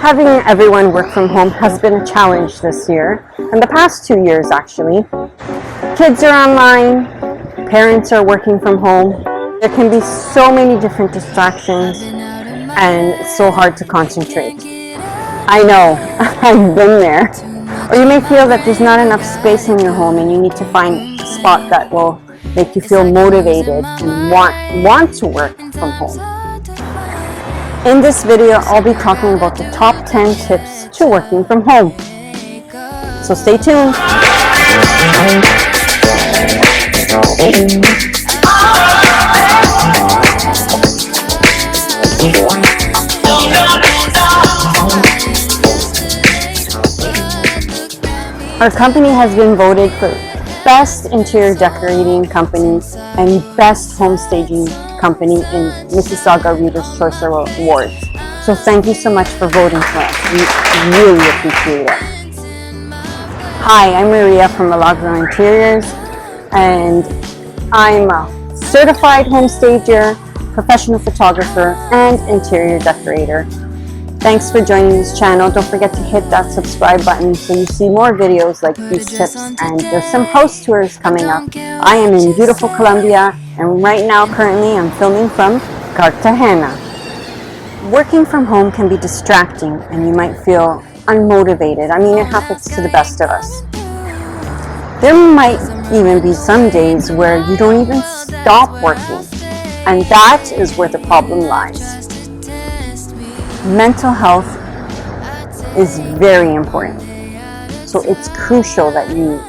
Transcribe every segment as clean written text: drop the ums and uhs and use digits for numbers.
Having everyone work from home has been a challenge this year, and the past 2 years actually. Kids are online, parents are working from home. There can be so many different distractions, and it's so hard to concentrate. I know, I've been there. Or you may feel that there's not enough space in your home and you need to find a spot that will make you feel motivated and want to work from home. In this video, I'll be talking about the top 10 tips to working from home. So stay tuned. Our company has been voted for Best Interior Decorating Company and Best Home Staging Company in Mississauga Reader's Choice Awards. So thank you so much for voting for us. We really appreciate it. Hi, I'm Maria from Milagro Interiors, and I'm a certified home stager, professional photographer, and interior decorator. Thanks for joining this channel. Don't forget to hit that subscribe button so you see more videos like these tips, and there's some house tours coming up. I am in beautiful Colombia, and right now currently I'm filming from Cartagena. Working from home can be distracting and you might feel unmotivated. I mean, it happens to the best of us. There might even be some days where you don't even stop working, and that is where the problem lies. Mental health is very important. So it's crucial that you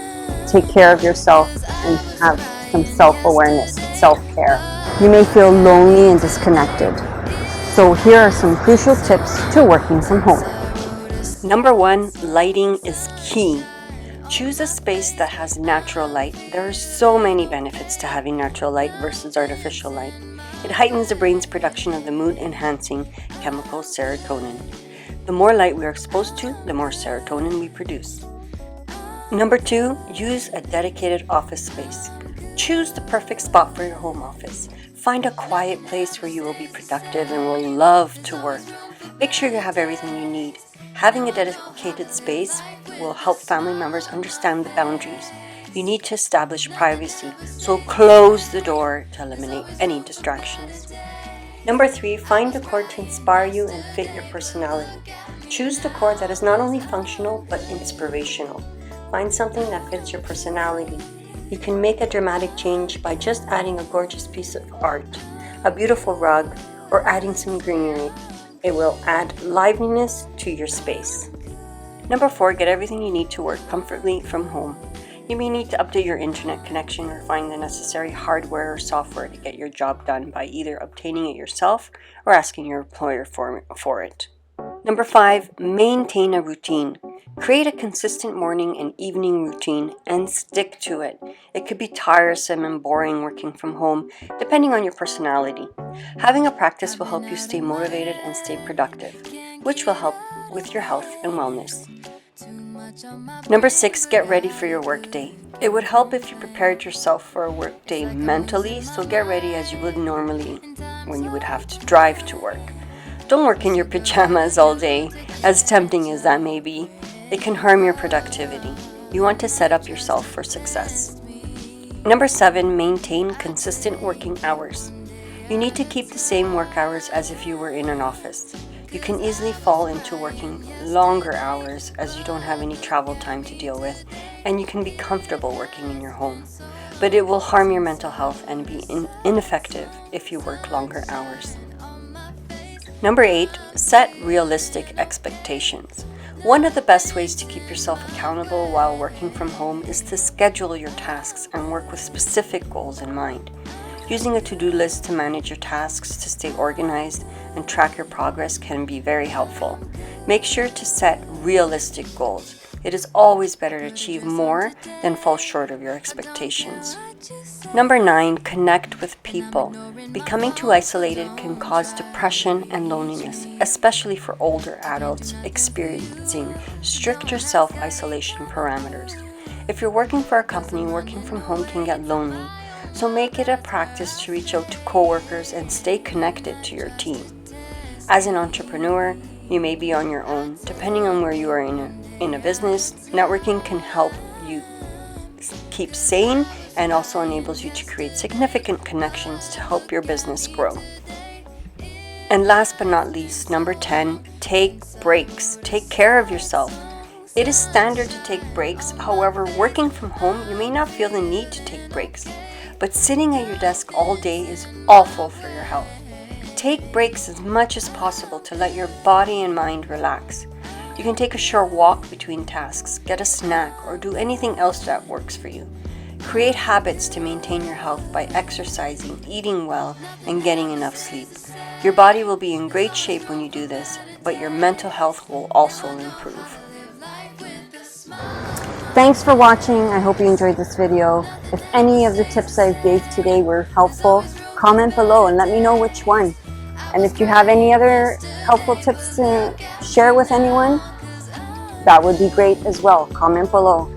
take care of yourself and have some self-awareness, self-care. You may feel lonely and disconnected. So here are some crucial tips to working from home. Number 1, lighting is key. Choose a space that has natural light. There are so many benefits to having natural light versus artificial light. It heightens the brain's production of the mood-enhancing chemical serotonin. The more light we are exposed to, the more serotonin we produce. Number 2, use a dedicated office space. Choose the perfect spot for your home office. Find a quiet place where you will be productive and will love to work. Make sure you have everything you need. Having a dedicated space will help family members understand the boundaries. You need to establish privacy, so close the door to eliminate any distractions. Number 3, find decor to inspire you and fit your personality. Choose decor that is not only functional but inspirational. Find something that fits your personality. You can make a dramatic change by just adding a gorgeous piece of art, a beautiful rug, or adding some greenery. It will add liveliness to your space. Number 4, get everything you need to work comfortably from home. You may need to update your internet connection or find the necessary hardware or software to get your job done by either obtaining it yourself or asking your employer for it. Number 5, maintain a routine. Create a consistent morning and evening routine and stick to it. It could be tiresome and boring working from home, depending on your personality. Having a practice will help you stay motivated and stay productive, which will help with your health and wellness. Number 6, get ready for your workday. It would help if you prepared yourself for a workday mentally, so get ready as you would normally when you would have to drive to work. Don't work in your pajamas all day, as tempting as that may be. It can harm your productivity. You want to set up yourself for success. Number 7, maintain consistent working hours. You need to keep the same work hours as if you were in an office. You can easily fall into working longer hours as you don't have any travel time to deal with, and you can be comfortable working in your home. But it will harm your mental health and be ineffective if you work longer hours. Number 8, set realistic expectations. One of the best ways to keep yourself accountable while working from home is to schedule your tasks and work with specific goals in mind. Using a to-do list to manage your tasks to stay organized and track your progress can be very helpful. Make sure to set realistic goals. It is always better to achieve more than fall short of your expectations. Number 9, connect with people. Becoming too isolated can cause depression and loneliness, especially for older adults experiencing stricter self-isolation parameters. If you're working for a company, working from home can get lonely. So make it a practice to reach out to coworkers and stay connected to your team. As an entrepreneur, you may be on your own. Depending on where you are in a business, networking can help you keep sane and also enables you to create significant connections to help your business grow. And last but not least, number 10, take breaks. Take care of yourself. It is standard to take breaks. However, working from home, you may not feel the need to take breaks. But sitting at your desk all day is awful for your health. Take breaks as much as possible to let your body and mind relax. You can take a short walk between tasks, get a snack, or do anything else that works for you. Create habits to maintain your health by exercising, eating well, and getting enough sleep. Your body will be in great shape when you do this, but your mental health will also improve. Thanks for watching. I hope you enjoyed this video. If any of the tips I gave today were helpful, comment below and let me know which one. And if you have any other helpful tips to share with anyone, that would be great as well. Comment below.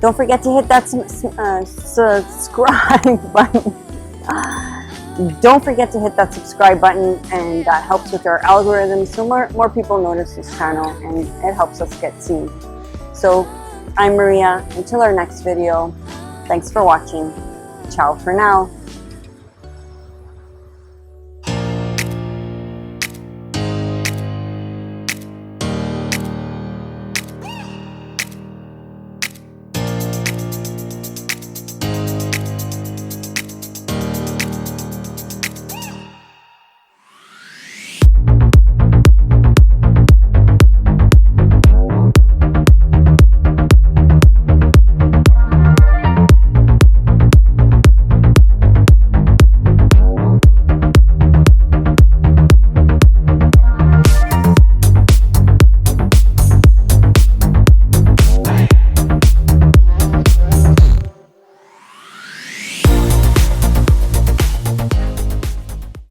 Don't forget to hit that subscribe button. Don't forget to hit that subscribe button, and that helps with our algorithm so more people notice this channel and it helps us get seen. So I'm Maria. Until our next video, thanks for watching. Ciao for now.